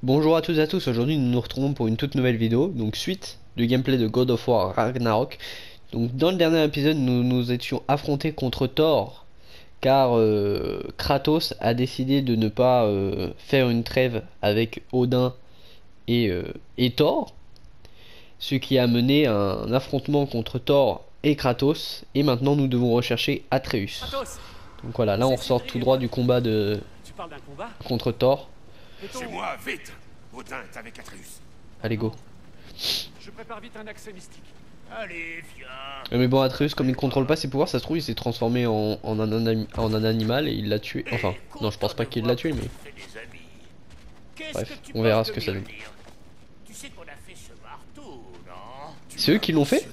Bonjour à toutes et à tous, aujourd'hui nous nous retrouvons pour une toute nouvelle vidéo, donc suite du gameplay de God of War Ragnarok. Donc dans le dernier épisode nous nous étions affrontés contre Thor, car Kratos a décidé de ne pas faire une trêve avec Odin et Thor, ce qui a mené à un affrontement contre Thor et Kratos, et maintenant nous devons rechercher Atreus. Kratos, Donc voilà, là on c'est ressort Sindri tout et droit moi. du combat Tu parles d'un combat? contre Thor. Peut-on... C'est moi, vite! Odin est avec Atreus. Allez go. Je prépare vite un accès mystique. Allez, viens! Mais bon, Atreus, comme il contrôle pas ses pouvoirs, ça se trouve, il s'est transformé en un animal et il l'a tué. Enfin, non, je pense pas qu'il l'a tué, mais. Bref, on verra ce que ça donne. Tu sais qu'on a fait ce marteau, non? C'est eux qui l'ont fait?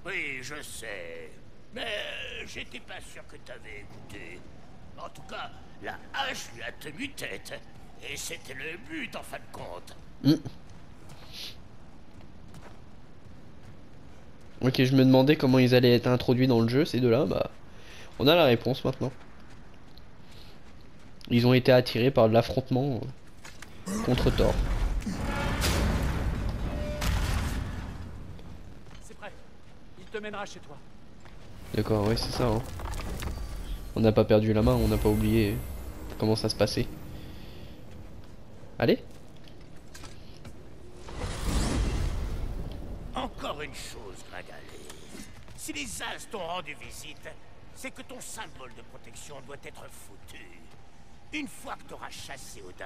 Oui, je sais. Mais j'étais pas sûr que t'avais écouté. En tout cas, la hache lui a tenu tête. Et c'était le but en fin de compte. Ok, je me demandais comment ils allaient être introduits dans le jeu, ces deux-là. Bah, on a la réponse maintenant. Ils ont été attirés par l'affrontement contre Thor. C'est prêt. Il te mènera chez toi. D'accord, ouais, c'est ça. Hein. On n'a pas perdu la main, on n'a pas oublié comment ça se passait. Allez. Encore une chose, Gringalet. Si les As t'ont rendu visite, c'est que ton symbole de protection doit être foutu. Une fois que t'auras chassé Odin,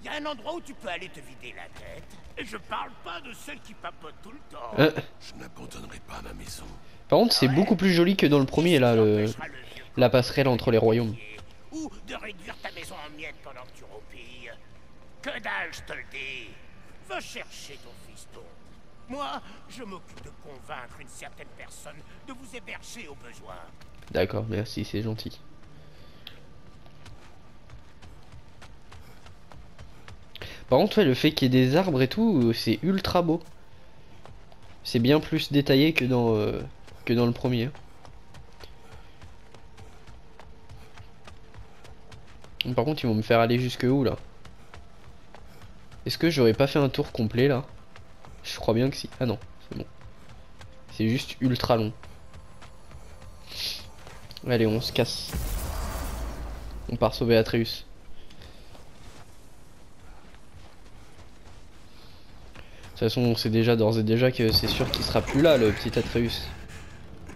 il y a un endroit où tu peux aller te vider la tête. Et je parle pas de celle qui papote tout le temps. Je n'abandonnerai pas ma maison. Par contre, c'est beaucoup plus joli que dans le premier, là, la passerelle entre les royaumes. Ou de réduire ta maison en miettes pendant que tu roupilles. Que dalle, je te le dis. Va chercher ton fiston. Moi, je m'occupe de convaincre une certaine personne de vous héberger au besoin. D'accord, merci, c'est gentil. Par contre, ouais, le fait qu'il y ait des arbres et tout, c'est ultra beau. C'est bien plus détaillé que dans le premier. Par contre, ils vont me faire aller jusque où là? Est-ce que j'aurais pas fait un tour complet là? Je crois bien que si. Ah non, c'est bon. C'est juste ultra long. Allez, on se casse. On part sauver Atreus. De toute façon, on sait déjà d'ores et déjà que c'est sûr qu'il sera plus là, le petit Atreus.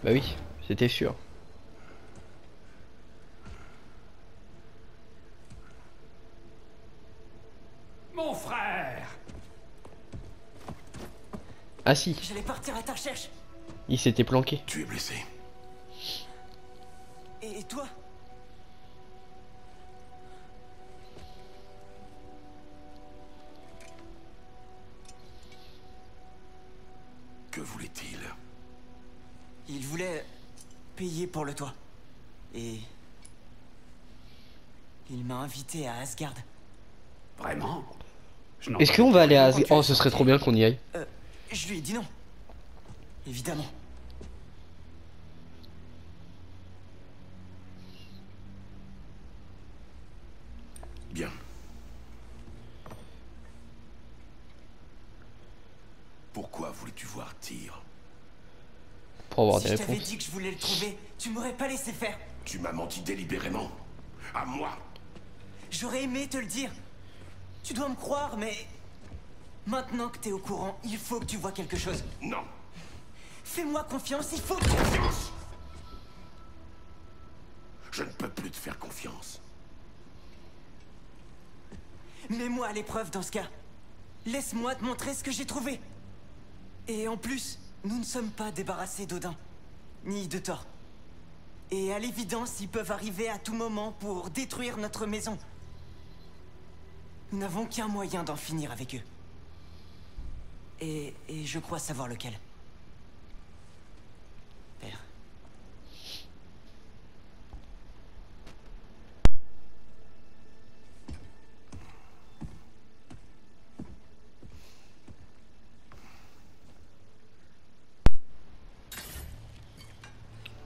Bah oui, c'était sûr. Mon frère! Ah si, J'allais partir à ta recherche. il s'était planqué. Tu es blessé. Et toi? Que voulait-il? Il voulait payer pour le toit. Et... il m'a invité à Asgard. Vraiment? Est-ce qu'on va aller à Asgard? Oh, ce serait trop bien qu'on y aille. Je lui ai dit non. Évidemment. Bien. Pourquoi voulais-tu voir Tyr? Pour avoir Si des je t'avais réponses. dit que je voulais le trouver, tu m'aurais pas laissé faire. Tu m'as menti délibérément. À moi. J'aurais aimé te le dire. Tu dois me croire, mais... maintenant que t'es au courant, il faut que tu vois quelque chose. Non. Fais-moi confiance, il faut que... Confiance. Je ne peux plus te faire confiance. Mets-moi à l'épreuve dans ce cas. Laisse-moi te montrer ce que j'ai trouvé. Et en plus, nous ne sommes pas débarrassés d'Odin, ni de Thor. Et à l'évidence, ils peuvent arriver à tout moment pour détruire notre maison. Nous n'avons qu'un moyen d'en finir avec eux. Et je crois savoir lequel. Père.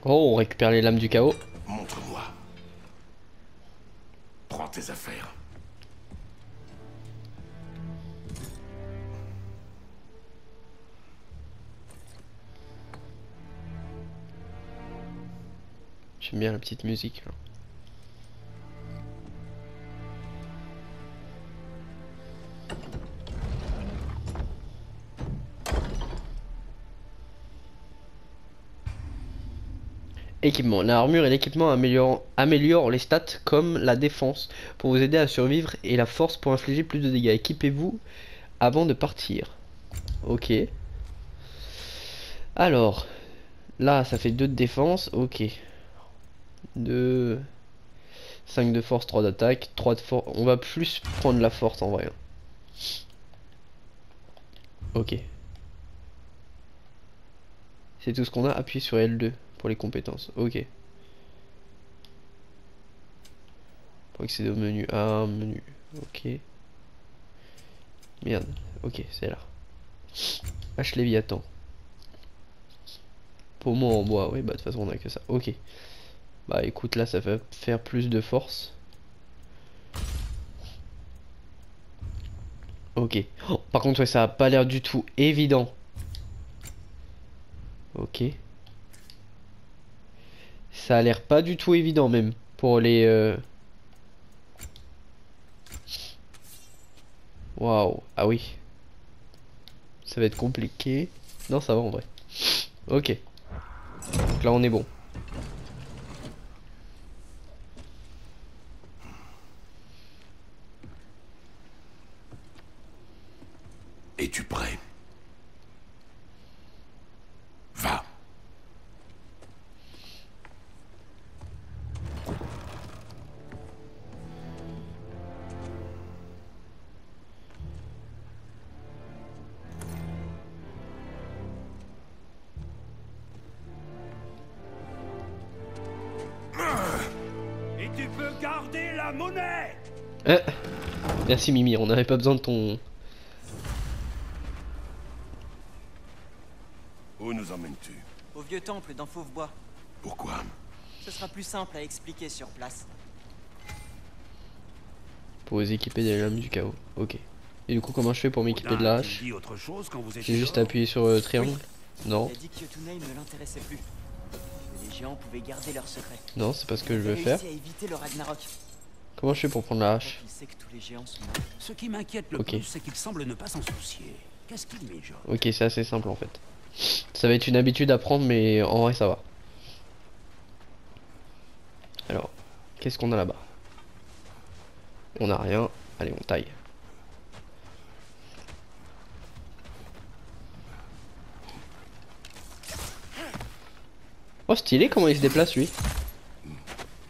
Oh, on récupère les lames du chaos. Montre-moi. Prends tes affaires. J'aime bien la petite musique là. Équipement. L'armure et l'équipement améliorent les stats comme la défense pour vous aider à survivre et la force pour infliger plus de dégâts. Équipez-vous avant de partir. Ok. Alors, là ça fait 2 de défense. Ok. 2... 5 de force, 3 d'attaque, 3 de force. On va plus prendre la force en vrai. Ok. C'est tout ce qu'on a. Appuyé sur L2 pour les compétences. Ok. Pour accéder au menu. Ah, menu. Ok. Merde. Ok, c'est là. H Léviathan. Pommeau en bois. Oui, bah de toute façon on a que ça. Ok. Bah écoute, là ça va faire plus de force. Ok. Oh, par contre, ouais, ça a pas l'air du tout évident. Ok. Ça a l'air pas du tout évident même pour les. Waouh. Ah oui. Ça va être compliqué. Non, ça va en vrai. Ok. Donc là, on est bon. Es-tu prêt? Va. Et tu peux garder la monnaie. Merci Mimi, on n'avait pas besoin de ton... Où nous emmènes-tu? Au vieux temple dans Fauve-Bois. Pourquoi? Ce sera plus simple à expliquer sur place. Pour vous équiper des lames du chaos. Ok. Et du coup, comment je fais pour m'équiper de la hache? Dit autre chose quand vous J'ai étiez juste dehors? appuyé sur triangle? Non. Il a dit que Yotune ne l'intéressait plus. Que les géants pouvaient garder leurs secrets. Non, c'est pas ce que je Il a veux faire. réussi à éviter le Ragnarok. Comment je fais pour prendre la hache? Il sait que tous les géants sont morts. Ce qui m'inquiète le Ok. plus, c'est qu'il semble ne pas s'en soucier. Qu'est-ce qu'il mijote? Ok, c'est assez simple en fait. Ça va être une habitude à prendre, mais en vrai, ça va. Alors, qu'est-ce qu'on a là-bas? On a rien. Allez, on taille. Oh, stylé comment il se déplace lui. Que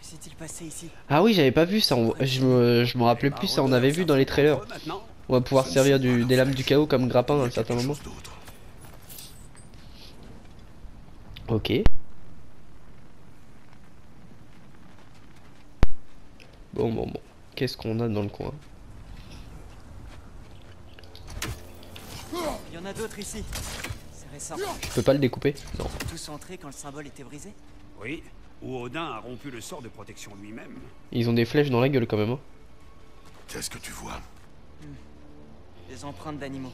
s'est-il passé ici? Ah oui, j'avais pas vu ça. Je me rappelais plus, ça on avait vu dans les trailers. On va pouvoir servir des lames du chaos comme grappin à un certain moment. Ok. Bon. Qu'est-ce qu'on a dans le coin? Il y en a d'autres ici. C'est récent. Je peux pas le découper? Non. Tous entrés quand le symbole était brisé. Oui, ou Odin a rompu le sort de protection lui-même. Ils ont des flèches dans la gueule quand même. Hein. Qu'est-ce que tu vois? Des empreintes d'animaux.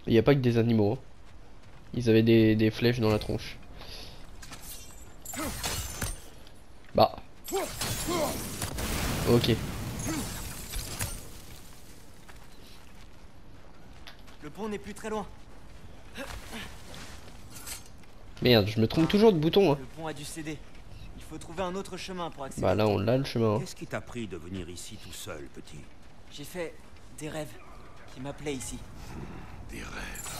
Il n'y a pas que des animaux. Hein. Ils avaient des flèches dans la tronche. Bah. Ok. Le pont n'est plus très loin. Merde, je me trompe toujours de bouton. Hein. Le pont a dû céder. Il faut trouver un autre chemin pour accéder. Bah là on l'a le chemin. Hein. Qu'est-ce qui t'a pris de venir ici tout seul, petit? J'ai fait des rêves qui m'appelaient ici. Des rêves.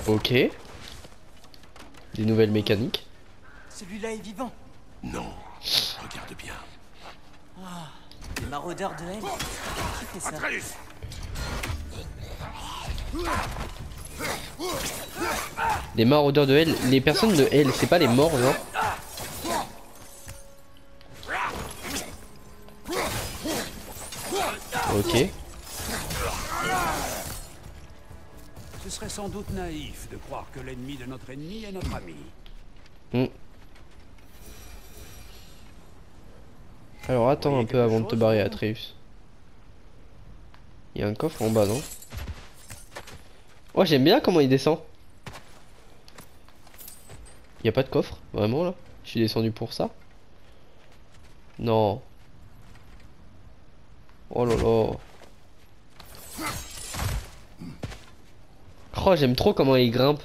Ok. Des nouvelles mécaniques. Celui-là est vivant. Non, regarde bien. Les maraudeurs de haine. Qui fait ça? Atreus! Des maraudeurs de Hell. Les personnes de Hell, c'est pas les morts, genre. Ok. Ce serait sans doute naïf de croire que l'ennemi de notre ennemi est notre ami. Hmm. Alors attends un peu avant de te barrer, Atreus. Il y a un coffre en bas, non? Oh, j'aime bien comment il descend. Y a pas de coffre, vraiment là? Je suis descendu pour ça? Non. Oh là là. Oh, j'aime trop comment il grimpe.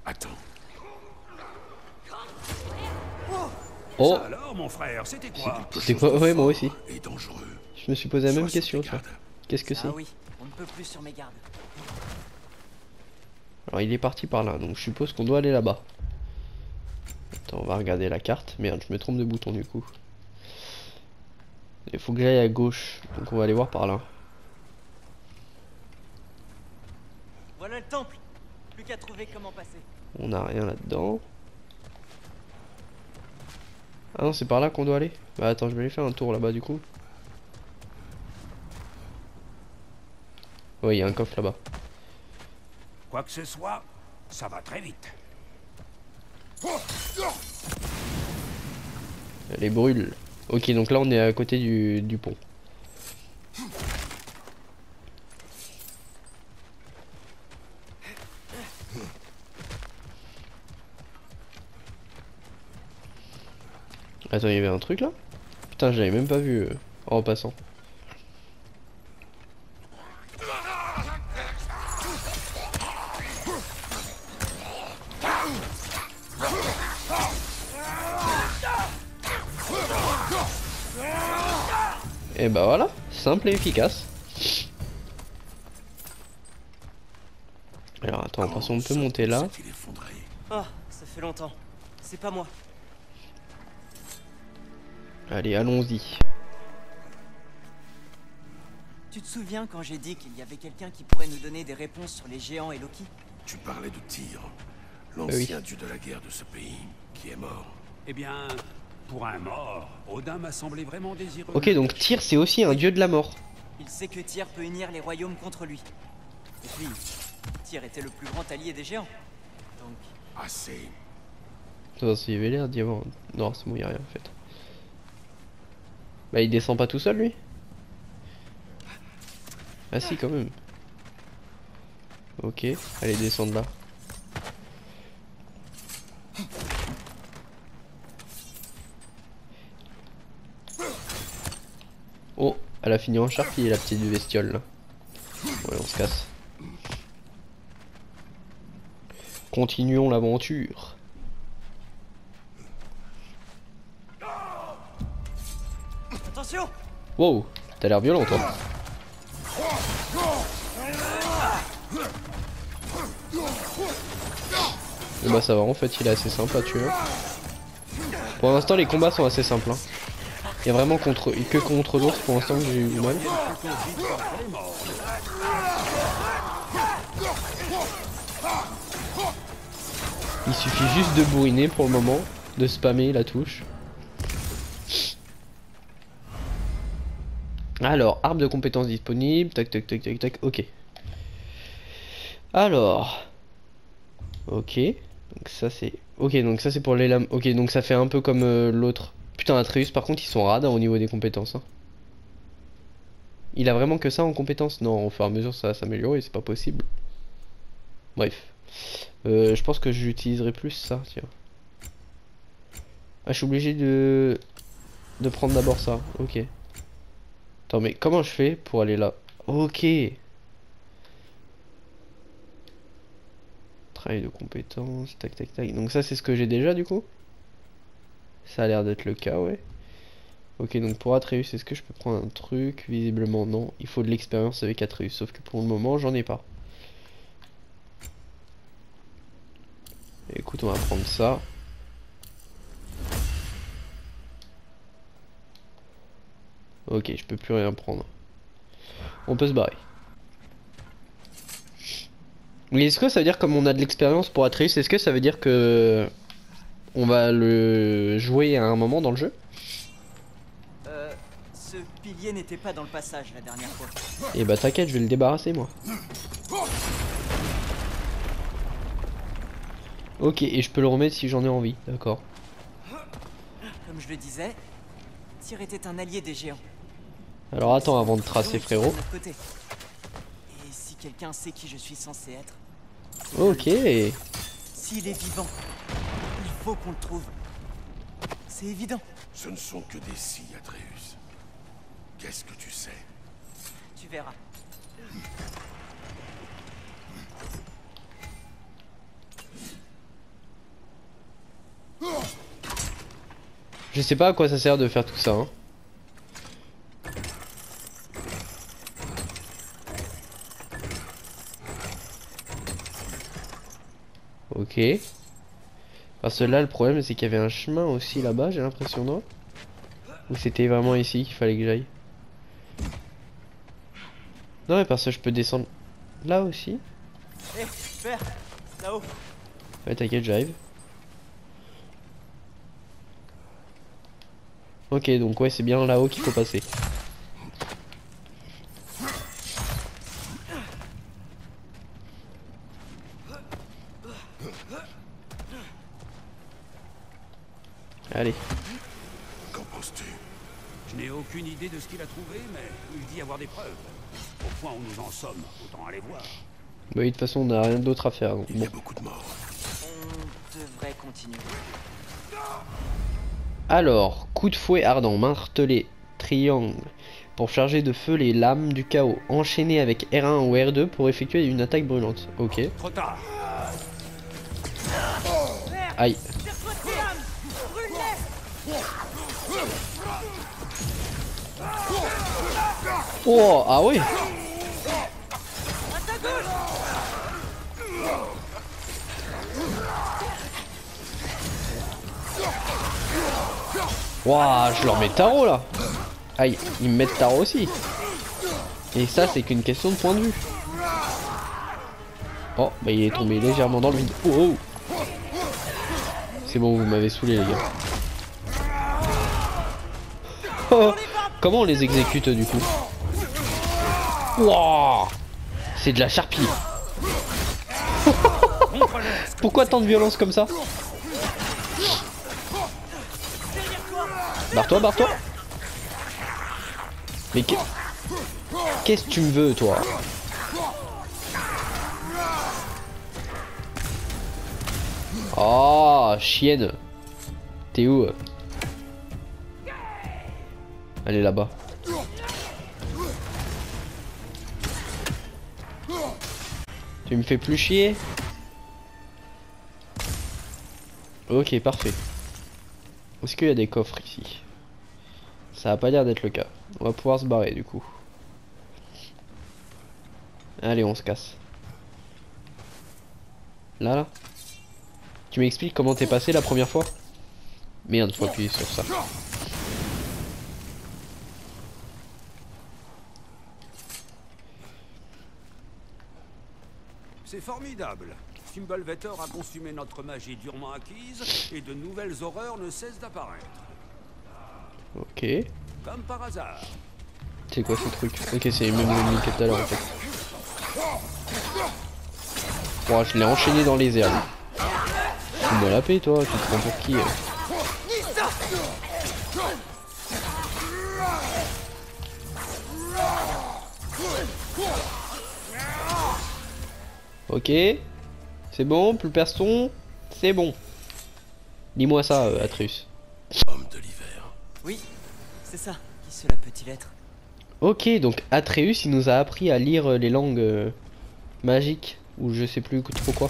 Attends. Oh, Ça alors, mon frère, c'était quoi? c'était quoi? Ouais, moi aussi. Et dangereux. Je me suis posé la même Sois sur question, tes tu vois. gardes. Qu'est-ce que c'est? Ah oui, on ne peut plus sur mes gardes. Alors, il est parti par là, donc je suppose qu'on doit aller là-bas. Attends, on va regarder la carte. Merde, je me trompe de bouton du coup. Il faut que j'aille à gauche, donc on va aller voir par là. Voilà le temple. Plus qu'à trouver comment passer. On n'a rien là-dedans. Ah non, c'est par là qu'on doit aller. Bah attends, je vais aller faire un tour là-bas du coup. Oui, il y a un coffre là-bas. Quoi que ce soit, ça va très vite. Elle brûle. Ok, donc là on est à côté du pont. Attends, il y avait un truc là? Putain, j'avais même pas vu en passant. Et bah voilà, simple et efficace. Alors attends, parce qu'on peut monter là. S'est-il effondré? Oh, ça fait longtemps. C'est pas moi. Allez, allons-y. Tu te souviens quand j'ai dit qu'il y avait quelqu'un qui pourrait nous donner des réponses sur les géants et Loki? Tu parlais de Tyr, l'ancien dieu de la guerre de ce pays, qui est mort. Eh bien, pour un mort, Odin m'a semblé vraiment désireux. Ok, donc Tyr c'est aussi un dieu de la mort. Il sait que Tyr peut unir les royaumes contre lui. Et puis, Tyr était le plus grand allié des géants. Donc, Assez. Ça, il avait l'air d'y avoir... Non, c'est bon, y a rien en fait. Bah il descend pas tout seul lui? Ah si, quand même. Ok, allez, descendre là. Oh, elle a fini en charpie la petite bestiole là. Ouais, on se casse. Continuons l'aventure. attention! Wow, t'as l'air violent toi. Et bah ça va, en fait il est assez sympa à tuer. Pour l'instant les combats sont assez simples. Hein. Il y a vraiment que contre l'ours pour l'instant que j'ai eu mal. Il suffit juste de bourriner pour le moment, de spammer la touche. Alors, arbre de compétences disponible, tac tac tac tac tac, ok. Alors, ok, donc ça c'est, ok donc ça c'est pour les lames, ok donc ça fait un peu comme l'autre. Putain Atreus par contre ils sont radins au niveau des compétences. Hein. Il a vraiment que ça en compétences? Non, au fur et à mesure ça va s'améliorer, c'est pas possible. Bref, je pense que j'utiliserai plus ça, tiens. Ah je suis obligé de prendre d'abord ça, ok. Attends mais comment je fais pour aller là? Ok. Travail de compétences, tac tac tac. Donc ça c'est ce que j'ai déjà du coup? Ça a l'air d'être le cas, ouais. Ok, donc pour Atreus, est-ce que je peux prendre un truc? Visiblement non. Il faut de l'expérience avec Atreus, sauf que pour le moment j'en ai pas. Écoute, on va prendre ça. Ok, je peux plus rien prendre. On peut se barrer. Mais est-ce que ça veut dire comme on a de l'expérience pour Atreus, est-ce que ça veut dire que on va le jouer à un moment dans le jeu? Ce pilier n'était pas dans le passage la dernière fois. Et bah t'inquiète, je vais le débarrasser moi. Ok, et je peux le remettre si j'en ai envie, d'accord. Comme je le disais, Tyr était un allié des géants. Alors attends avant de tracer, frérot. De notre côté. Et si quelqu'un sait qui je suis censé être, Ok. s'il est vivant, il faut qu'on le trouve. C'est évident. Ce ne sont que des scies, Atreus. Qu'est-ce que tu sais? Tu verras. Je sais pas à quoi ça sert de faire tout ça. Hein. Ok. Parce que là, le problème, c'est qu'il y avait un chemin aussi là-bas, j'ai l'impression, non? Ou c'était vraiment ici qu'il fallait que j'aille? Non, mais parce que je peux descendre là aussi. Hé, père, là-haut. Ouais, t'inquiète, j'arrive. Ok, donc ouais, c'est bien là-haut qu'il faut passer. Allez. Qu'en penses-tu? Je n'ai aucune idée de ce qu'il a trouvé, mais il dit avoir des preuves. Au point où nous en sommes, autant aller voir. Bah oui, de toute façon, on n'a rien d'autre à faire. Donc Il y bon. a beaucoup de morts. On devrait continuer. Alors, coup de fouet ardent, martelé, triangle. Pour charger de feu les lames du chaos. Enchaîner avec R1 ou R2 pour effectuer une attaque brûlante. Ok. Trop tard. Aïe. Oh, ah ouais. Waouh, je leur mets tarot là. Aïe, ils me mettent tarot aussi. Et ça, c'est qu'une question de point de vue. Oh, bah il est tombé légèrement dans le vide. Oh, oh. C'est bon, vous m'avez saoulé, les gars. Oh, comment on les exécute du coup? Waouh, c'est de la charpie. Pourquoi tant de violence comme ça? Barre-toi, barre-toi. Mais qu'est-ce que tu me veux, toi? Oh, chienne. T'es où? Elle est là-bas. Tu me fais plus chier? Ok, parfait. Est-ce qu'il y a des coffres ici? Ça a pas l'air d'être le cas. On va pouvoir se barrer du coup. Allez, on se casse. Là. Tu m'expliques comment t'es passé la première fois? Merde, faut appuyer sur ça. C'est formidable. Fimbulvetor a consumé notre magie durement acquise et de nouvelles horreurs ne cessent d'apparaître. Ok. Comme par hasard. C'est quoi ce truc? Ok, c'est les mêmes ennemis que tout à l'heure en fait. Bon, je l'ai enchaîné dans les airs. Fous-moi la paix, toi, tu te prends pour qui? Ok. C'est bon, plus personne. C'est bon. Dis-moi ça, Atreus. Homme de l'hiver. Oui, c'est ça. Qui cela peut-il être? Ok, donc Atreus, il nous a appris à lire les langues magiques. Ou je sais plus trop quoi.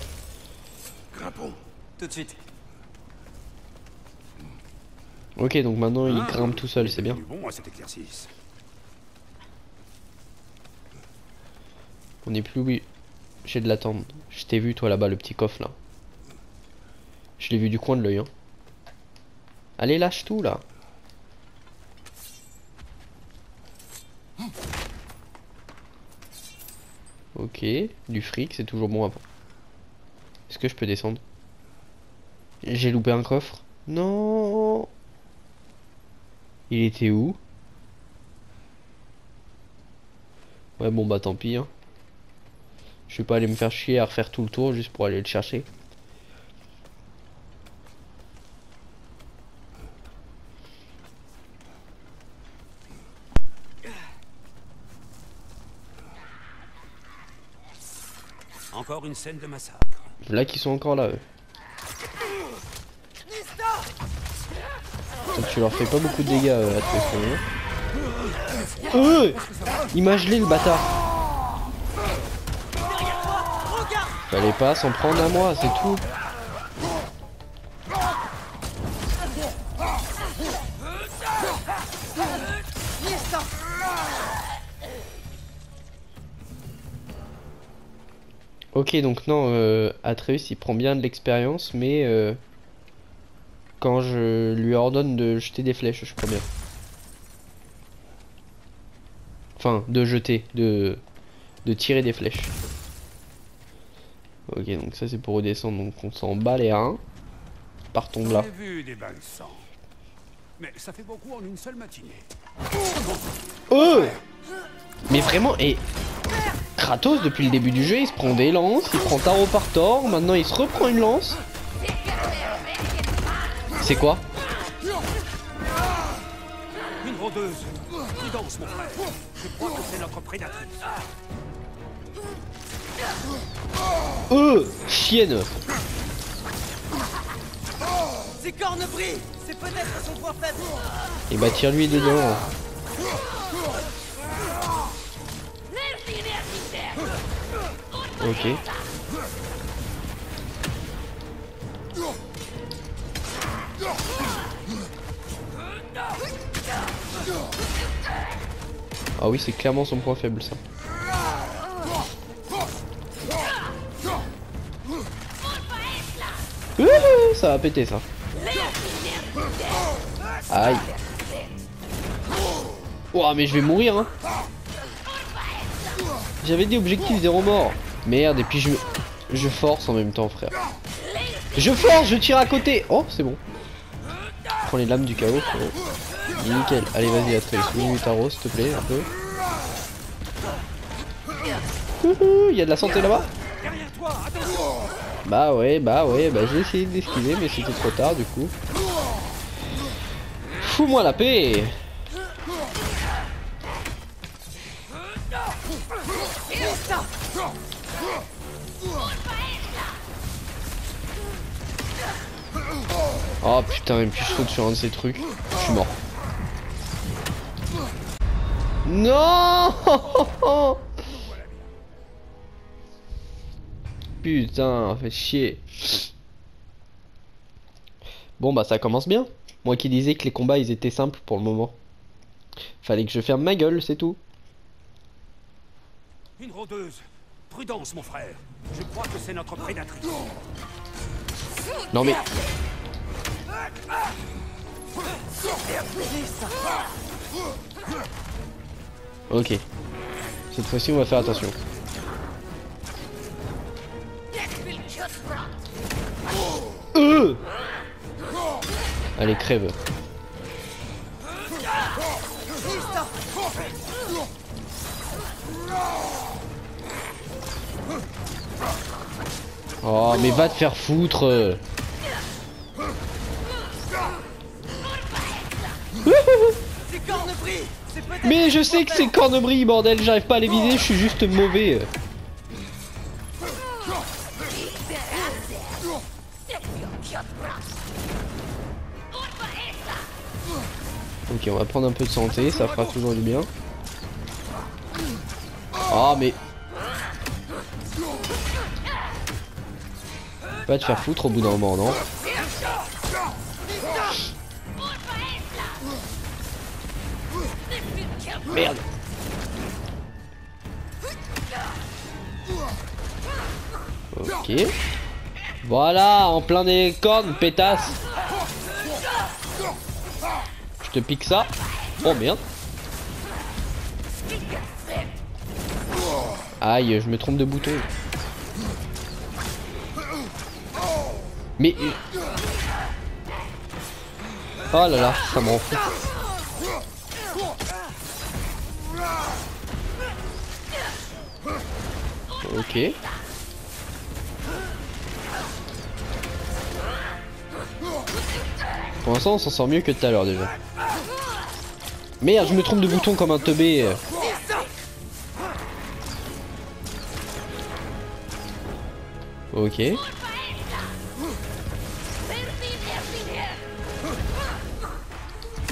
Grimpons. Tout de suite. Ok, donc maintenant il grimpe tout seul, c'est bien. Bon à cet exercice. On est plus obligé de l'attendre. Je t'ai vu toi là-bas, le petit coffre là. Je l'ai vu du coin de l'œil. Hein. Allez, lâche tout là. Ok, du fric, c'est toujours bon à prendre. Est-ce que je peux descendre? J'ai loupé un coffre. Non. Il était où? Ouais, bon bah tant pis. Hein. Je vais pas aller me faire chier à refaire tout le tour juste pour aller le chercher. Encore une scène de massacre. Là qui sont encore là eux. Donc, tu leur fais pas beaucoup de dégâts à tes il m'a gelé le bâtard. Fallait pas s'en prendre à moi, c'est tout. Ok, donc non, Atreus il prend bien de l'expérience, mais quand je lui ordonne de jeter des flèches, je crois bien. Enfin, de jeter, de tirer des flèches. Ok, donc ça c'est pour redescendre, donc on s'en bat les reins. Partons de là. J'ai vu des bains de sang. Mais ça fait beaucoup en une seule matinée. Oh! Mais vraiment, et Kratos depuis le début du jeu, il se prend des lances, il prend tarot par tort, maintenant il se reprend une lance. C'est quoi? Une rôdeuse. Prudence, mon frère. Je crois que c'est notre prédatrice. Chienne. C'est Cornebris. C'est peut-être son point faible. Et bah tire-lui dedans. Ok. Ah oui, c'est clairement son point faible ça. Ça va péter ça. Aïe. Ouah, mais je vais mourir hein. J'avais dit objectif 0 mort. Merde, et puis je force en même temps frère. Je force, je tire à côté. Oh, c'est bon. Prends les lames du chaos. Oh. Nickel. Allez, vas-y, Atreus. Oui, Taro, s'il te plaît, un peu. Il y a de la santé là-bas. Bah ouais, j'ai essayé d'esquiver, mais c'était trop tard du coup. Fous-moi la paix. Oh putain, et puis je saute sur un de ces trucs. Je suis mort. Non. Putain, fait chier. Bon bah ça commence bien. Moi qui disais que les combats ils étaient simples pour le moment. Fallait que je ferme ma gueule, c'est tout. Une rôdeuse. Prudence, mon frère. Je crois que c'est notre prédatrice. Non mais... Ok. Cette fois-ci on va faire attention. Allez, crève. Oh, mais va te faire foutre. Mais je sais que c'est Cornebris, bordel, j'arrive pas à les viser, je suis juste mauvais. Ok, on va prendre un peu de santé, ça fera toujours du bien. Ah mais... Va te faire foutre au bout d'un moment, non? Merde. Ok. Voilà, en plein des cornes, pétasse. Je te pique ça. Oh merde. Aïe, je me trompe de bouton. Mais... Oh là là, ça m'en fout. Ok. Pour l'instant on s'en sort mieux que tout à l'heure déjà. Merde, je me trompe de bouton comme un teubé. Ok.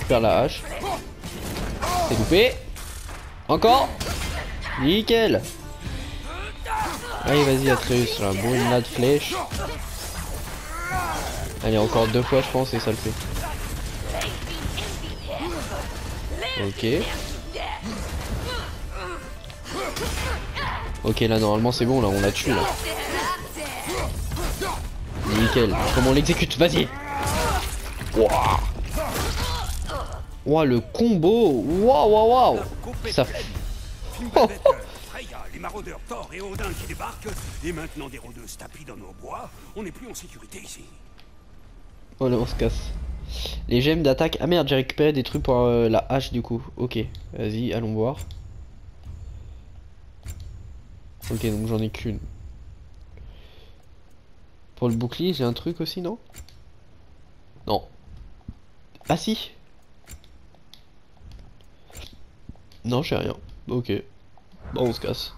Faire la hache. C'est loupé. Encore. Nickel. Allez, vas-y, Atreus, là. Boum, là de flèche. Allez, encore 2 fois, je pense, et ça le fait. Ok. Ok, là, normalement, c'est bon, là, on l'a tué, là. Nickel. Comment on l'exécute? Vas-y. Wouah. Ouah, le combo. Waouh, waouh, waouh. Ça fait... Les maraudeurs Thor et Odin qui débarquent, et maintenant des rôdeuses tapis dans nos bois, on n'est plus en sécurité ici. Oh là, on se casse. Les gemmes d'attaque. Ah merde, j'ai récupéré des trucs pour la hache du coup. Ok, vas-y, allons voir. Ok, donc j'en ai qu'une. Pour le bouclier, j'ai un truc aussi, non? Non. Ah si. Non, j'ai rien. Ok. Bon, on se casse.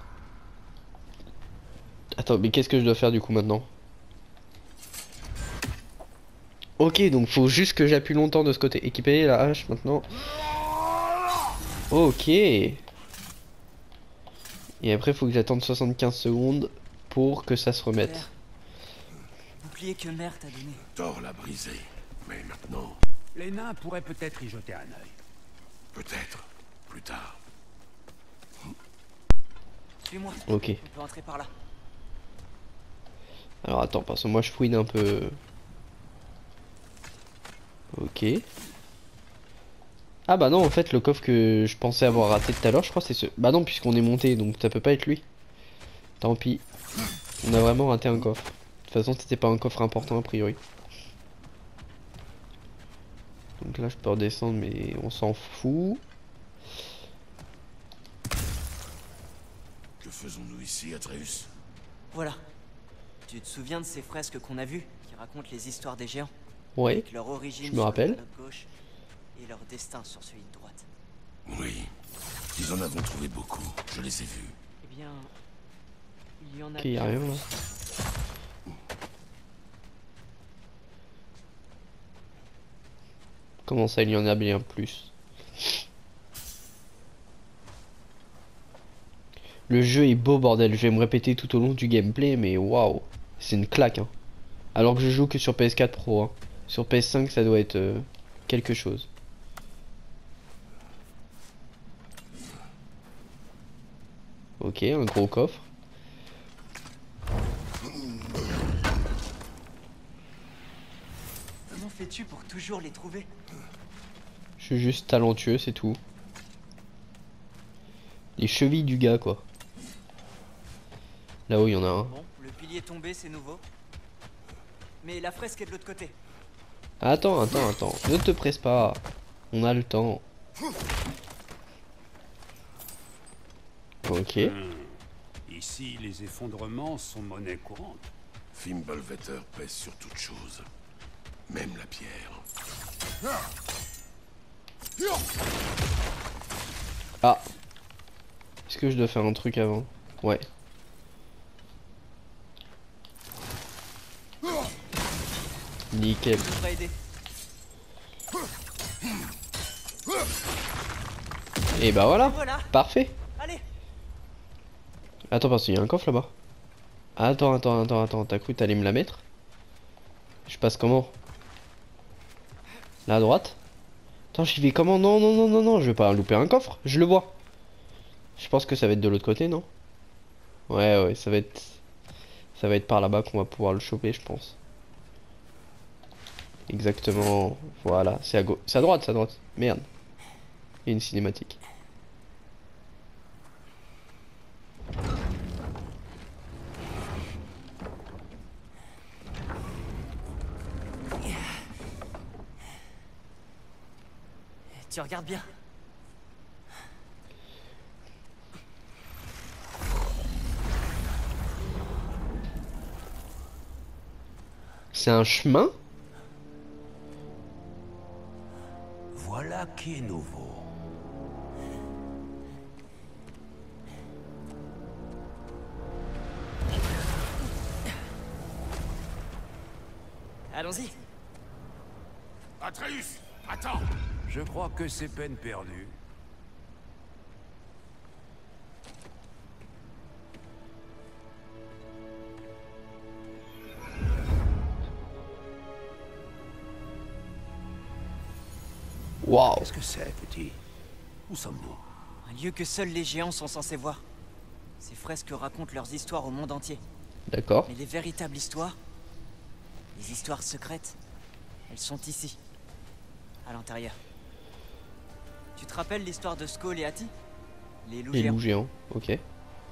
Attends, mais qu'est-ce que je dois faire du coup maintenant? Ok, donc faut juste que j'appuie longtemps de ce côté. Équiper la hache maintenant. Ok. Et après, faut que j'attende 75 secondes pour que ça se remette. Bouclier que mère t'a donné. Thor l'a brisé, mais maintenant... Les nains pourraient peut-être y jeter un œil. Peut-être, plus tard. Suis-moi. Ok. On peut entrer par là. Alors attends, parce que moi je fouine un peu. Ok. Ah bah non, en fait le coffre que je pensais avoir raté tout à l'heure, je crois c'est ce... Bah non, puisqu'on est monté, donc ça peut pas être lui. Tant pis. On a vraiment raté un coffre. De toute façon c'était pas un coffre important a priori. Donc là je peux redescendre mais on s'en fout. Que faisons-nous ici, Atreus? Voilà. Tu te souviens de ces fresques qu'on a vues, qui racontent les histoires des géants? Ouais, Avec leur origine je me rappelle. sur la gauche et leur destin sur celui de droite. Oui, nous en avons trouvé beaucoup, je les ai vus. Eh bien, il y en a Ok, y'a rien là. Comment ça, il y en a bien plus? Le jeu est beau bordel, je vais me répéter tout au long du gameplay mais waouh, c'est une claque hein. Alors que je joue que sur PS4 Pro hein. Sur PS5 ça doit être quelque chose. Ok, un gros coffre. Comment fais-tu pour toujours les trouver? Je suis juste talentueux, c'est tout. Les chevilles du gars quoi. Là-haut il y en a un. Bon, le pilier tombé, c'est nouveau. Mais la fresque est de l'autre côté. Attends, ne te presse pas. On a le temps. Ok. Ici, les effondrements sont monnaie courante. Fimbulvetter pèse sur toute chose, même la pierre. Ah. Est-ce que je dois faire un truc avant? Ouais. Nickel. Ça va aider. Et bah voilà. Voilà. Parfait. Allez. Attends, parce qu'il y a un coffre là-bas. Attends, t'as cru que t'allais me la mettre? Je passe comment? Là à droite? Attends, j'y vais comment? Non, je vais pas louper un coffre, je le vois. Je pense que ça va être de l'autre côté, non? Ouais, ça va être par là-bas qu'on va pouvoir le choper, je pense. Exactement, voilà, c'est à gauche, c'est à droite, Merde. Il y a une cinématique. Tu regardes bien. C'est un chemin? Voilà qui est nouveau. Allons-y. Atreus, attends. Je crois que c'est peine perdue. Waouh. Qu'est-ce que c'est, petit? Où sommes-nous? Un lieu que seuls les géants sont censés voir. Ces fresques racontent leurs histoires au monde entier. D'accord. Mais les véritables histoires, les histoires secrètes, elles sont ici, à l'intérieur. Tu te rappelles l'histoire de Skoll et Hati? Les loups Les géants. loups géants, ok.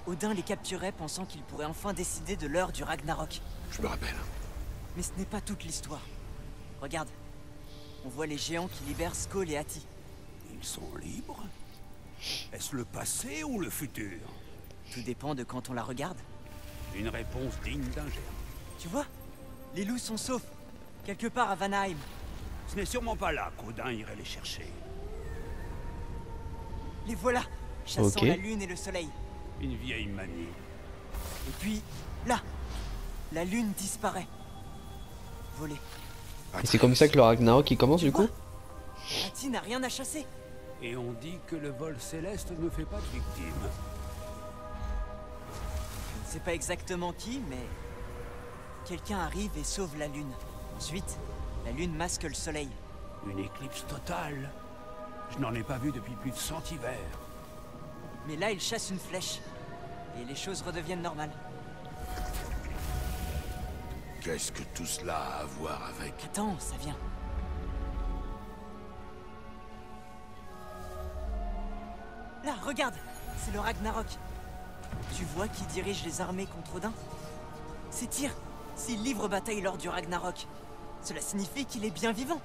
Odin les capturait pensant qu'il pourrait enfin décider de l'heure du Ragnarok. Je me rappelle. Mais ce n'est pas toute l'histoire. Regarde. On voit les géants qui libèrent Skoll et Hati. Ils sont libres? Est-ce le passé ou le futur? Tout dépend de quand on la regarde. Une réponse digne d'un géant. Tu vois? Les loups sont saufs. Quelque part à Vanaheim. Ce n'est sûrement pas là qu'Odin irait les chercher. Les voilà, chassant Ok. la lune et le soleil. Une vieille manie. Et puis, là, la lune disparaît. Volée. Et c'est comme ça que le Ragnarok il commence du coup? Hati n'a rien à chasser. Et on dit que le vol céleste ne fait pas de victimes. Je ne sais pas exactement qui, mais... quelqu'un arrive et sauve la lune. Ensuite, la lune masque le soleil. Une éclipse totale. Je n'en ai pas vu depuis plus de 100 hivers. Mais là, il chasse une flèche. Et les choses redeviennent normales. Qu'est-ce que tout cela a à voir avec... Attends, ça vient. Là, regarde, c'est le Ragnarok. Tu vois qui dirige les armées contre Odin? C'est Tyr. S'il livre bataille lors du Ragnarok, cela signifie qu'il est bien vivant,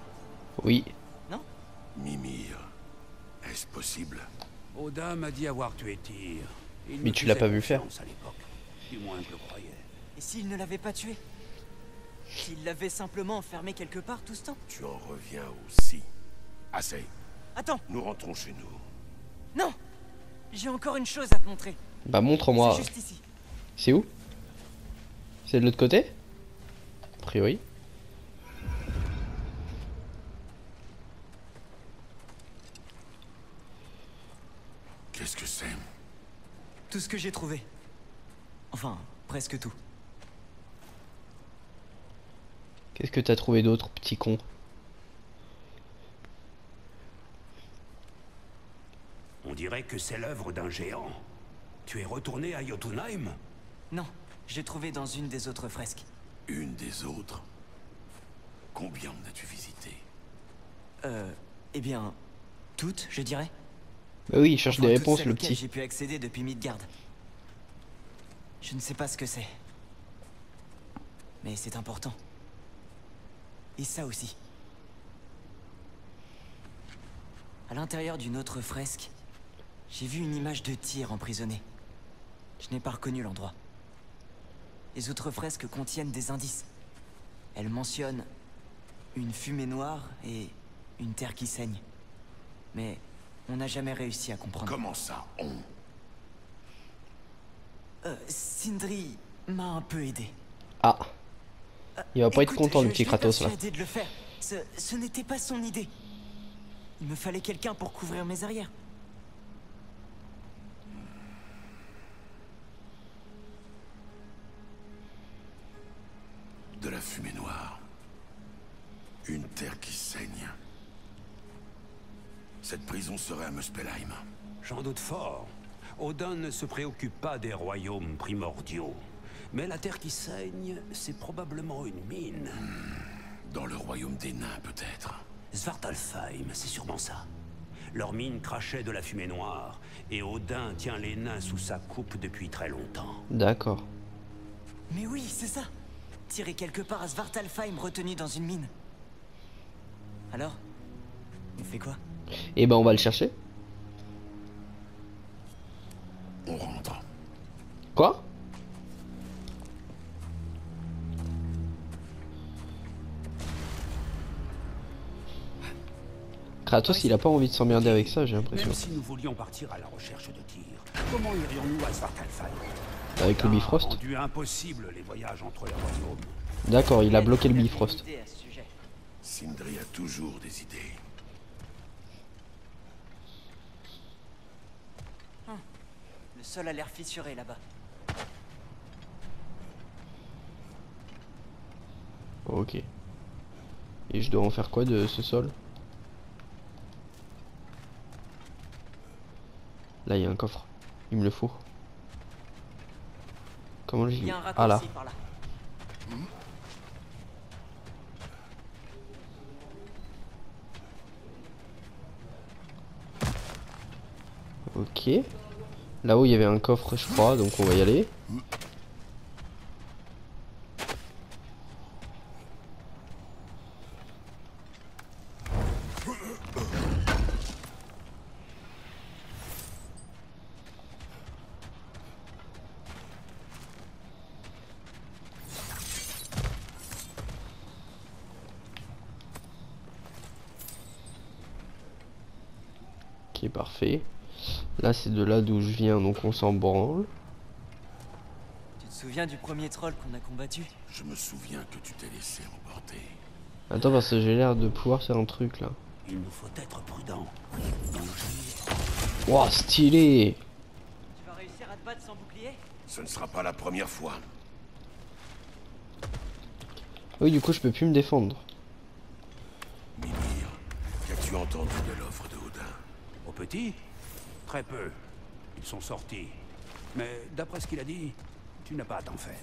Oui. non? Mimir. Est-ce possible? Odin m'a dit avoir tué Tyr. Il Mais me tu l'as faisait pas vu faire. confiance à l'époque. Du moins, je le croyais. Et s'il ne l'avait pas tué? S'il l'avait simplement enfermé quelque part tout ce temps? Tu en reviens aussi. Assez. Attends, Nous rentrons chez nous. non! J'ai encore une chose à te montrer. Bah montre-moi. C'est juste ici. C'est où? C'est de l'autre côté? A priori. Qu'est-ce que c'est? Tout ce que j'ai trouvé. Enfin, presque tout. Qu'est-ce que t'as trouvé d'autre, petit con? On dirait que c'est l'œuvre d'un géant. Tu es retourné à Jotunheim? Non, j'ai trouvé dans une des autres fresques. Une des autres? Combien en as-tu visité? Eh bien, toutes, je dirais. Bah oui, il cherche Enfin, des toutes réponses celles le auxquelles petit. j'ai pu accéder depuis Midgard. Je ne sais pas ce que c'est. Mais c'est important. Et ça aussi. À l'intérieur d'une autre fresque, j'ai vu une image de Tyr emprisonné. Je n'ai pas reconnu l'endroit. Les autres fresques contiennent des indices. Elles mentionnent une fumée noire et une terre qui saigne. Mais on n'a jamais réussi à comprendre. Comment ça, on? Sindri m'a un peu aidé. Ah. Il va pas être Écoute, content le je petit l'ai Kratos là. persuadé de le faire. Ce n'était pas son idée. Il me fallait quelqu'un pour couvrir mes arrières. De la fumée noire. Une terre qui saigne. Cette prison serait à Muspelheim. J'en doute fort. Odin ne se préoccupe pas des royaumes primordiaux. Mais la terre qui saigne, c'est probablement une mine. Dans le royaume des nains, peut-être. Svartalfheim, c'est sûrement ça. Leur mine crachait de la fumée noire, et Odin tient les nains sous sa coupe depuis très longtemps. D'accord. Mais oui, c'est ça. Tiré quelque part à Svartalfheim retenu dans une mine. Alors, on fait quoi? Et ben on va le chercher. On rentre. Quoi? Kratos il a pas envie de s'emmerder avec ça, j'ai l'impression. Même si nous voulions partir à la recherche de Tyr, comment irions-nous à Svartalfheim? Avec le Bifrost. Rendu impossible les voyages entre les royaumes. D'accord, il a bloqué le Bifrost. Sindri a toujours des idées. Le sol a l'air fissuré là-bas. Ok. Et je dois en faire quoi de ce sol? Là, il y a un coffre. Il me le faut. Comment j'y... Ah là. Par là. Ok. Là-haut, il y avait un coffre, je crois, donc on va y aller. Ok, parfait. Là, c'est de là d'où je viens, donc on s'en branle. Tu te souviens du premier troll qu'on a combattu? Je me souviens que tu t'es laissé emporter. Attends, parce que j'ai l'air de pouvoir faire un truc là. Il nous faut être prudents. Wow, stylé! Tu vas réussir à te battre sans bouclier? Ce ne sera pas la première fois. Oui, du coup, je peux plus me défendre. Mimir, qu'as-tu entendu de l'offre de Odin? Aux petits? Très peu. Ils sont sortis. Mais d'après ce qu'il a dit, tu n'as pas à t'en faire.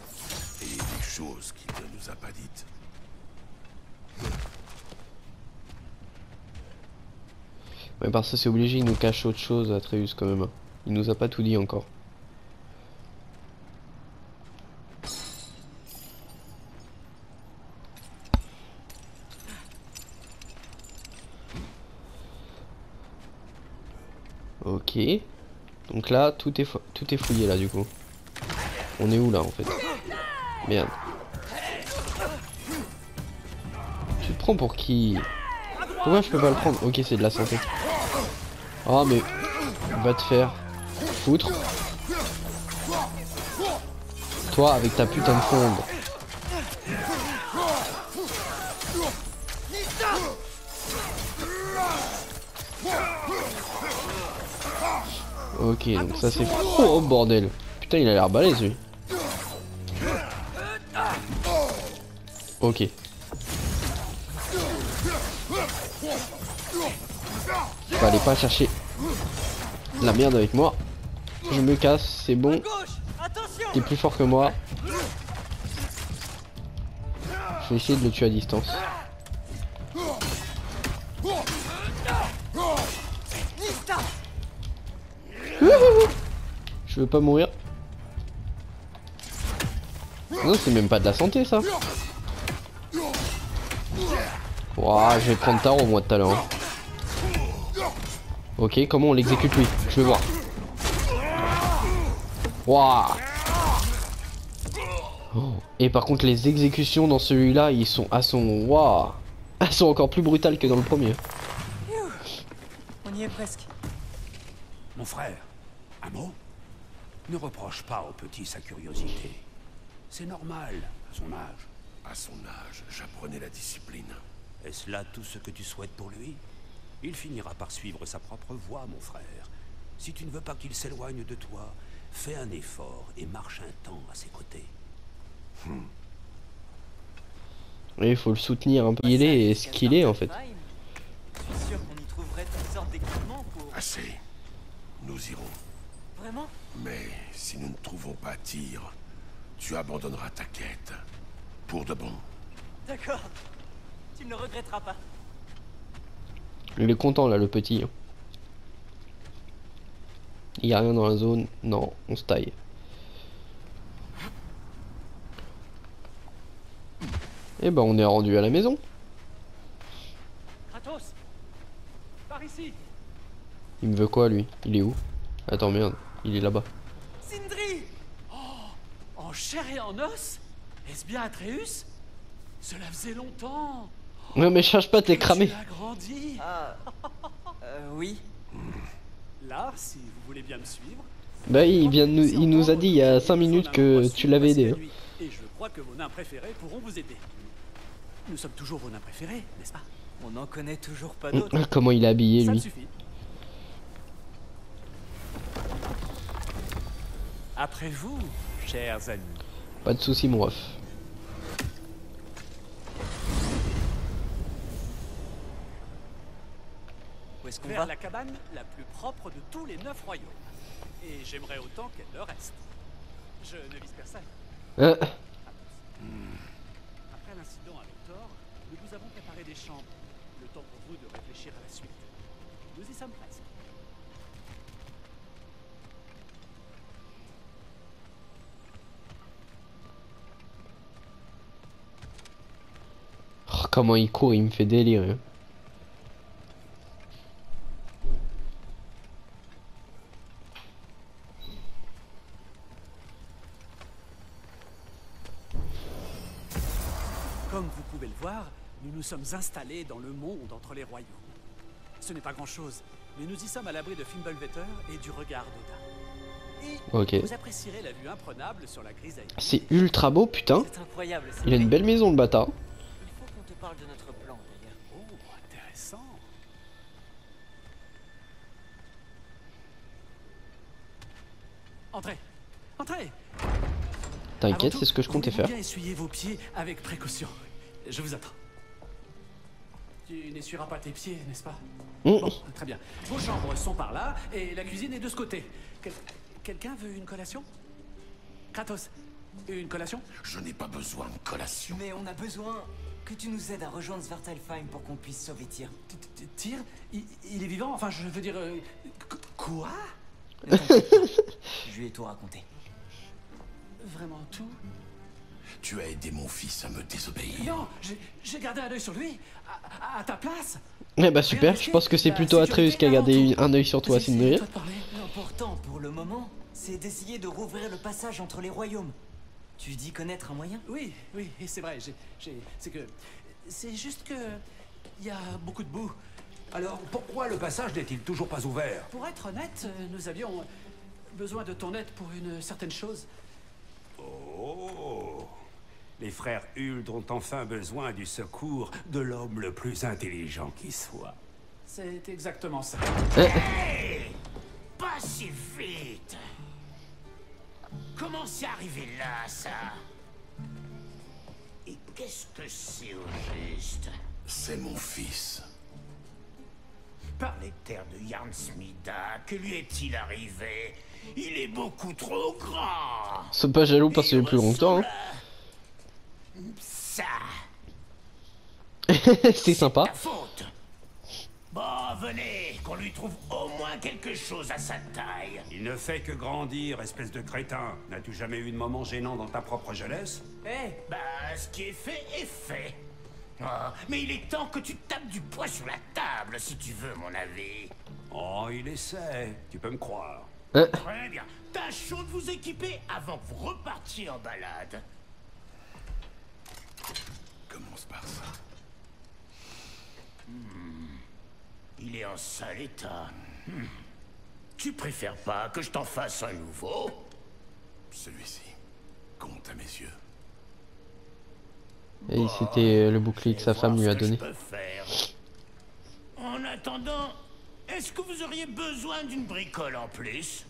Et des choses qu'il ne nous a pas dites. Ouais, parce que c'est obligé, il nous cache autre chose, Atreus, quand même. Il nous a pas tout dit encore. Ok. Donc là, tout est fouillé là, du coup. On est où là, en fait? Merde. Tu te prends pour qui? Pourquoi je peux pas le prendre? Ok, c'est de la santé. Oh, mais... Va te faire foutre. Toi, avec ta putain de fronde. Ok, donc ça c'est... Oh bordel. Putain, il a l'air balèze lui. Ok. Fallait pas chercher la merde avec moi. Je me casse, c'est bon. T'es plus fort que moi. Je vais essayer de le tuer à distance. Je veux pas mourir. Non, c'est même pas de la santé ça. Ouah, je vais prendre tard au moins tout à l'heure. Hein. Ok, comment on l'exécute lui? Je veux voir. Ouah. Oh. Et par contre les exécutions dans celui-là, ils sont à son... Waouh. Elles sont encore plus brutales que dans le premier. On y est presque. Mon frère, un mot? Ne reproche pas au petit sa curiosité. C'est normal, à son âge. À son âge, j'apprenais la discipline. Est-ce là tout ce que tu souhaites pour lui? Il finira par suivre sa propre voie, mon frère. Si tu ne veux pas qu'il s'éloigne de toi, fais un effort et marche un temps à ses côtés. Et il faut le soutenir un peu. Il est ce qu'il est en fait. Je suis sûr qu'on y trouverait toutes sortes d'équipements pour... Assez. Nous irons. Vraiment? Mais si nous ne trouvons pas Tyr, tu abandonneras ta quête. Pour de bon. D'accord. Tu ne le regretteras pas. Il est content là le petit. Il y a rien dans la zone. Non, on se taille. Et ben on est rendu à la maison. Kratos, par ici. Il me veut quoi lui? Il est où? Attends merde, il est là-bas. Sindri! Oh, en chair et en os? Est-ce bien Atreus? Cela faisait longtemps. Non mais cherche pas, t'es cramé. Tu as grandi. Ah, oui. Là, si vous voulez bien me suivre. Bah il nous a dit il y a 5 minutes que tu l'avais aidé. Hein. Et je crois que vos nains préférés pourront vous aider. Nous sommes toujours vos nains préférés, n'est-ce pas? On n'en connaît toujours pas d'autres. Comment il est habillé Ça me lui. suffit. Après vous, chers amis. Pas de soucis mon ref. Où est-ce qu'on Vers va? la cabane la plus propre de tous les 9 royaumes. Et j'aimerais autant qu'elle le reste. Je ne vise personne. Euh, Après l'incident avec Thor, nous vous avons préparé des chambres. Le temps pour vous de réfléchir à la suite. Nous y sommes presque. oh, comment il court, il me fait délirer. Comme vous pouvez le voir, nous nous sommes installés dans le monde entre les royaumes. Ce n'est pas grand-chose, mais nous y sommes à l'abri de Fimbulvetter et du regard d'Odin. Et Ok. vous apprécierez la vue imprenable sur la grisaille. C'est ultra beau putain. C'est incroyable. c'est Il a une vrai. belle maison le bâtard. Il faut qu'on te parle de notre plan d'ailleurs. Oh, intéressant. Entrez, entrez. T'inquiète, Avant c'est ce que je tout, comptais voulez-vous faire. bien essuyer vos pieds avec précaution. Je vous attends. Tu n'essuieras pas tes pieds, n'est-ce pas? Bon, très bien. Vos chambres sont par là et la cuisine est de ce côté. Quelqu'un veut une collation? Kratos, une collation? Je n'ai pas besoin de collation. Mais on a besoin que tu nous aides à rejoindre Svartalfheim pour qu'on puisse sauver Tyr. Tyr? Il est vivant? Enfin, je veux dire... Quoi? Ne t'inquiète pas, je lui ai tout raconté. Vraiment tout? Tu as aidé mon fils à me désobéir. Non, j'ai gardé un œil sur lui. À ta place. Eh bah super, je pense que c'est plutôt Atreus qui a gardé un œil sur toi, Sindri. L'important pour le moment, c'est d'essayer de rouvrir le passage entre les royaumes. Tu dis connaître un moyen? Oui, oui, et c'est vrai, c'est que... C'est juste que... Il y a beaucoup de boue. Alors, pourquoi le passage n'est-il toujours pas ouvert? Pour être honnête, nous avions besoin de ton aide pour une certaine chose. Oh! Les frères Huld ont enfin besoin du secours de l'homme le plus intelligent qui soit. C'est exactement ça. Hey! Pas si vite. Comment c'est arrivé là, ça? Et qu'est-ce que c'est au juste? C'est mon fils. Par les terres de Jarnsmida, que lui est-il arrivé? Il est beaucoup trop grand. Sois pas jaloux parce qu'il est plus longtemps. Hein. Ça, C'est sympa. ta faute. Bon, venez, qu'on lui trouve au moins quelque chose à sa taille. Il ne fait que grandir, espèce de crétin. N'as-tu jamais eu de moment gênant dans ta propre jeunesse? Hé, Bah, ce qui est fait est fait. Oh, mais il est temps que tu tapes du poing sur la table, si tu veux mon avis. Oh, il essaie. Tu peux me croire. Très bien. Tâchons de vous équiper avant que vous repartiez en balade. Commence par ça. Il est en sale état. Tu préfères pas que je t'en fasse un nouveau? Celui-ci compte à mes yeux. Et c'était le bouclier que sa femme lui a Voir ce que donné. je peux faire. En attendant, est-ce que vous auriez besoin d'une bricole en plus?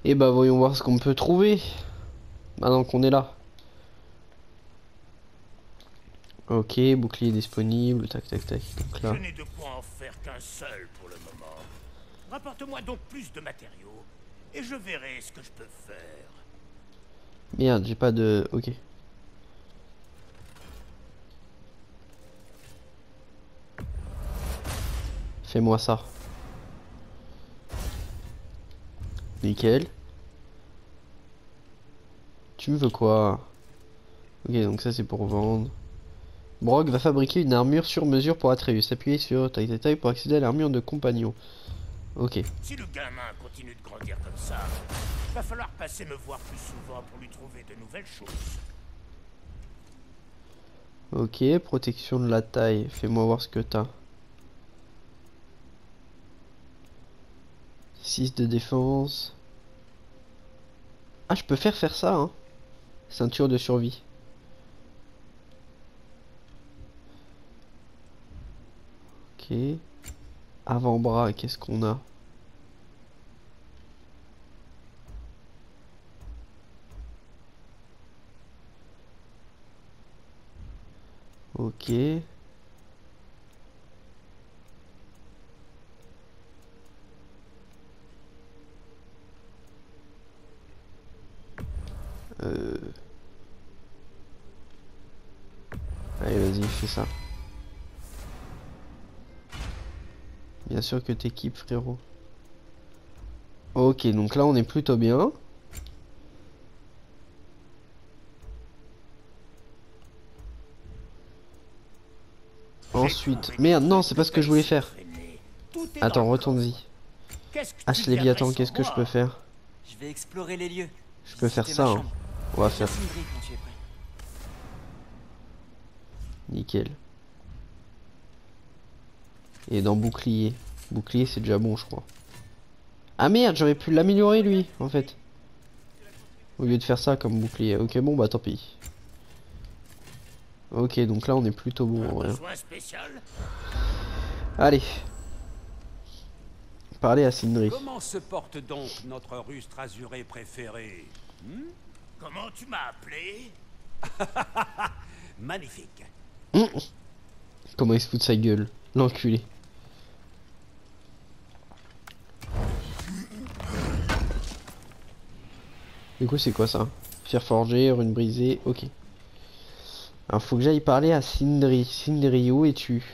Et bah voyons voir ce qu'on peut trouver. Maintenant qu'on est là. Ok, bouclier disponible, tac tac tac. Donc là. Je n'ai de quoi en faire qu'un seul pour le moment. Rapporte-moi donc plus de matériaux, et je verrai ce que je peux faire. Merde, j'ai pas de. Ok. Fais-moi ça. Nickel. Tu me veux quoi? Ok, donc ça c'est pour vendre. Brok va fabriquer une armure sur mesure pour Atreus. Appuyez sur taille taille pour accéder à l'armure de compagnon. Ok. Si le gamin continue de grandir comme ça, va falloir passer me voir plus souvent pour lui trouver de nouvelles choses. Ok, protection de la taille. Fais-moi voir ce que t'as. 6 de défense. Ah, je peux faire ça, hein. Ceinture de survie. Ok. Avant-bras, qu'est-ce qu'on a? Ok. Allez, vas-y, fais ça. Bien sûr que t'équipes, frérot. Ok, donc là, on est plutôt bien. Ensuite... Merde, non, c'est pas ce que je voulais faire. Attends, retourne-y. As Léviathan, qu'est-ce que je peux faire? Je vais explorer les lieux. Je peux faire Visiter ça, ma hein. chambre. On va faire. Sindri quand tu es prêt. Nickel. Et dans bouclier. Bouclier, c'est déjà bon, je crois. Ah merde, j'aurais pu l'améliorer, lui, en fait. Au lieu de faire ça comme bouclier. Ok, bon, bah tant pis. Ok, donc là, on est plutôt bon, en vrai. Allez. Parler à Sindri. Comment se porte donc notre rustre azuré préféré? Comment tu m'as appelé? Magnifique. Comment il se fout de sa gueule, l'enculé. Du coup, c'est quoi ça? Fer forgé, rune brisée, ok. Alors, faut que j'aille parler à Sindri. Sindri, où es-tu?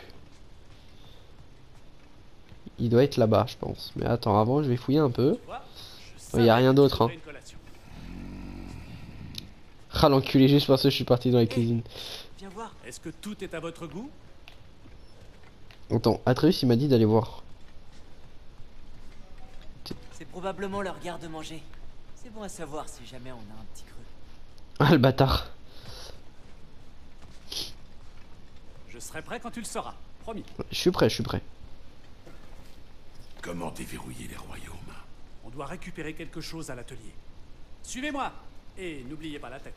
Il doit être là-bas, je pense. Mais attends, avant, je vais fouiller un peu. Il y a rien d'autre, hein. Ah, l'enculé, juste parce que je suis parti dans la cuisine. Viens voir. Est-ce que tout est à votre goût? Attends, Atreus, il m'a dit d'aller voir. C'est probablement leur garde-manger. C'est bon à savoir si jamais on a un petit creux. Ah, le bâtard. Je serai prêt quand tu le sauras, promis. Je suis prêt, je suis prêt. Comment déverrouiller les royaumes? On doit récupérer quelque chose à l'atelier. Suivez-moi et n'oubliez pas la tête.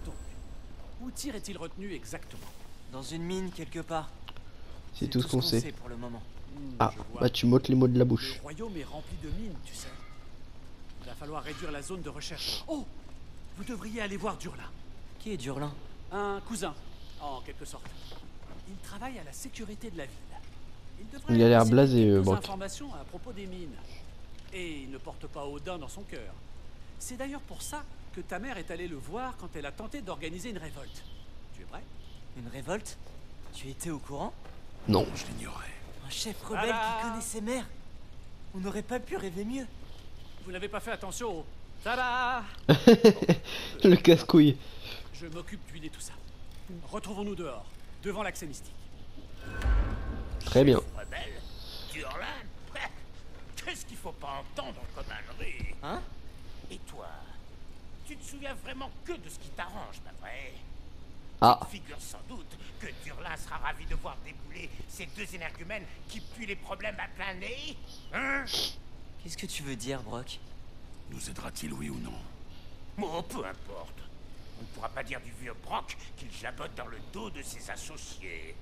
Donc, où Tyr est-il retenu exactement? Dans une mine quelque part. C'est tout ce qu'on sait. pour le moment. Ah, Je vois. bah tu m'ôtes les mots de la bouche. Le royaume est rempli de mines, tu sais. Il va falloir réduire la zone de recherche. Oh! Vous devriez aller voir Durlin. Qui est Durlin? Un cousin, en quelque sorte. Il travaille à la sécurité de la ville. devrait Il a l'air posséder blasé, quelques Brock. informations à propos des mines. Et il ne porte pas Odin dans son cœur. C'est d'ailleurs pour ça que ta mère est allée le voir quand elle a tenté d'organiser une révolte. Tu es prêt? Une révolte? Tu étais au courant? Non. Je l'ignorais. Un chef rebelle qui connaît ses mères. On n'aurait pas pu rêver mieux. Vous n'avez pas fait attention au... Tada! Le casse-couille. Je m'occupe d'huiler tout ça. Retrouvons-nous dehors, devant l'accès mystique. Très bien. Rebelle? Durlin? Qu'est-ce qu'il faut pas entendre comme ânerie? Hein? Et toi? Tu te souviens vraiment que de ce qui t'arrange, pas vrai? Ah. Tu te figures sans doute que Durlin sera ravi de voir débouler ces deux énergumènes qui puent les problèmes à plein nez? Hein? Qu'est-ce que tu veux dire, Brock? Nous aidera-t-il, oui ou non? Oh, peu importe. On ne pourra pas dire du vieux Brock qu'il jabote dans le dos de ses associés.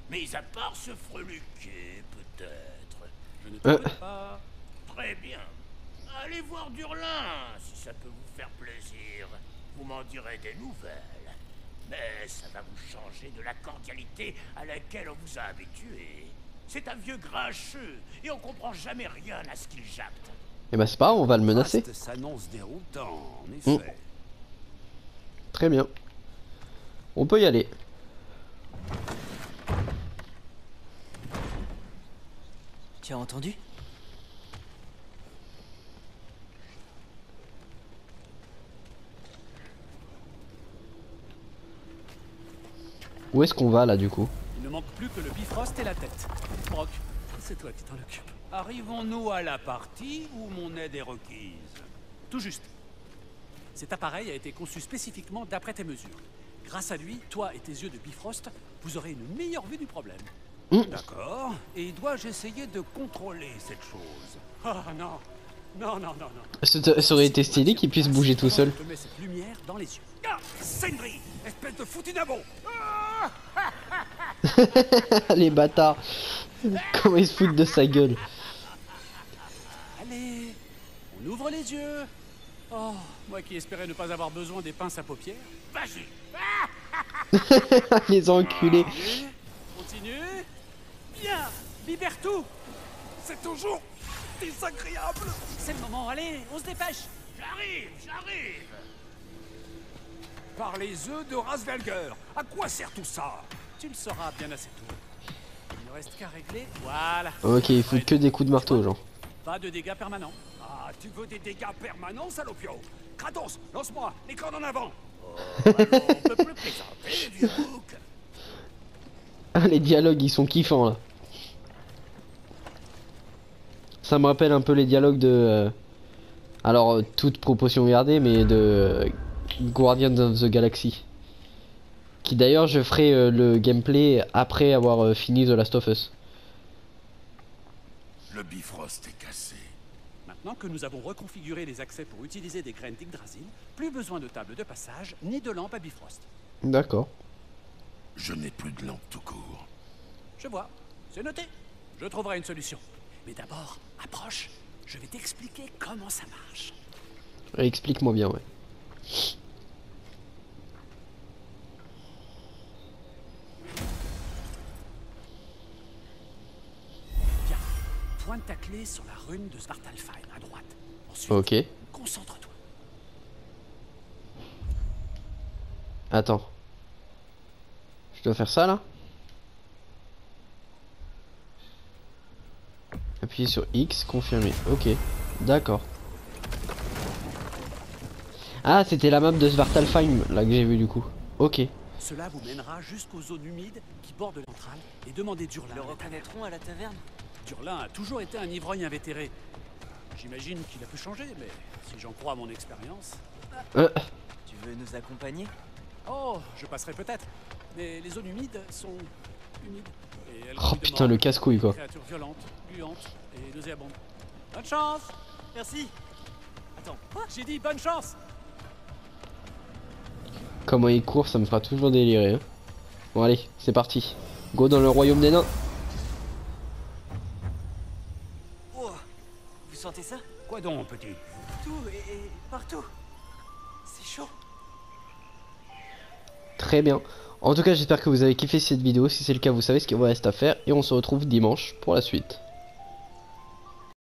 Mais à part se freluquer, peut-être. Je ne te connais pas. Très bien. Allez voir Durlin, si ça peut vous faire plaisir. Vous m'en direz des nouvelles. Mais ça va vous changer de la cordialité à laquelle on vous a habitué. C'est un vieux grincheux, et on comprend jamais rien à ce qu'il jappe. Et bah c'est pas grave, on va le menacer. Ça s'annonce déroutant, en effet. Très bien. On peut y aller. Tu as entendu? Où est-ce qu'on va là du coup? Il ne manque plus que le Bifrost et la tête. Brock, c'est toi qui t'en occupes. Arrivons-nous à la partie où mon aide est requise? Tout juste. Cet appareil a été conçu spécifiquement d'après tes mesures. Grâce à lui, toi et tes yeux de Bifrost, vous aurez une meilleure vue du problème. D'accord. Et dois-je essayer de contrôler cette chose? Oh non. Non, non, non, non. Ça aurait été stylé qu'il puisse bouger tout seul. Je te mets cette lumière dans les yeux. Ah, Sindri, espèce de foutu nabo! Les bâtards. Comment ils se foutent de sa gueule. Allez, on ouvre les yeux. Oh, moi qui espérais ne pas avoir besoin des pinces à paupières. Vas-y! Les enculés. Continue. Bien, libère tout. C'est toujours désagréable! C'est le moment, allez, on se dépêche. J'arrive! Par les œufs de Rasvelger, à quoi sert tout ça? Tu le sauras bien assez tôt. Il ne reste qu'à régler. Voilà. Ok, ils foutent que des coups de marteau, genre. Pas de dégâts permanents. Ah, tu veux des dégâts permanents, salopio? Kratos, lance-moi, les cornes en avant! On peut plus plaisanter, vieux bouc. Ah, les dialogues, ils sont kiffants, là. Ça me rappelle un peu les dialogues de... alors, toute proportion gardée, mais de Guardians of the Galaxy. Qui d'ailleurs, je ferai le gameplay après avoir fini The Last of Us. Le Bifrost est cassé. Maintenant que nous avons reconfiguré les accès pour utiliser des graines d'Yggdrasil, plus besoin de table de passage ni de lampe à Bifrost. D'accord. Je n'ai plus de lampe tout court. Je vois, c'est noté. Je trouverai une solution. Mais d'abord, approche. Je vais t'expliquer comment ça marche. Explique-moi bien, ouais. Bien. Pointe ta clé sur la rune de Svartalfheim à droite. Ensuite, Ok. concentre-toi. Attends. Je dois faire ça, là? Appuyer sur X, confirmer. Ok. D'accord. Ah, c'était la map de Svartalfheim, là, que j'ai vu, du coup. Ok. Cela vous mènera jusqu'aux zones humides qui bordent l'Antral et demandez Durlin. Ils le reconnaîtront à la taverne? Durlin a toujours été un ivrogne invétéré. J'imagine qu'il a pu changer, mais si j'en crois à mon expérience... Tu veux nous accompagner? Oh, je passerai peut-être. Mais les zones humides sont humides. Et elles Oh grouillent de putain, mort. le casse-couille, quoi. Créatures violentes, gluantes et nauséabondes. Bonne chance! Merci. Attends, J'ai dit bonne chance! Comment il court, ça me fera toujours délirer. Hein. Bon, allez, c'est parti. Go dans le royaume des nains. oh, vous sentez ça? Quoi donc, petit? Tout et partout. C'est chaud. Très bien. En tout cas, j'espère que vous avez kiffé cette vidéo. Si c'est le cas, vous savez ce qu'il vous reste à faire. Et on se retrouve dimanche pour la suite.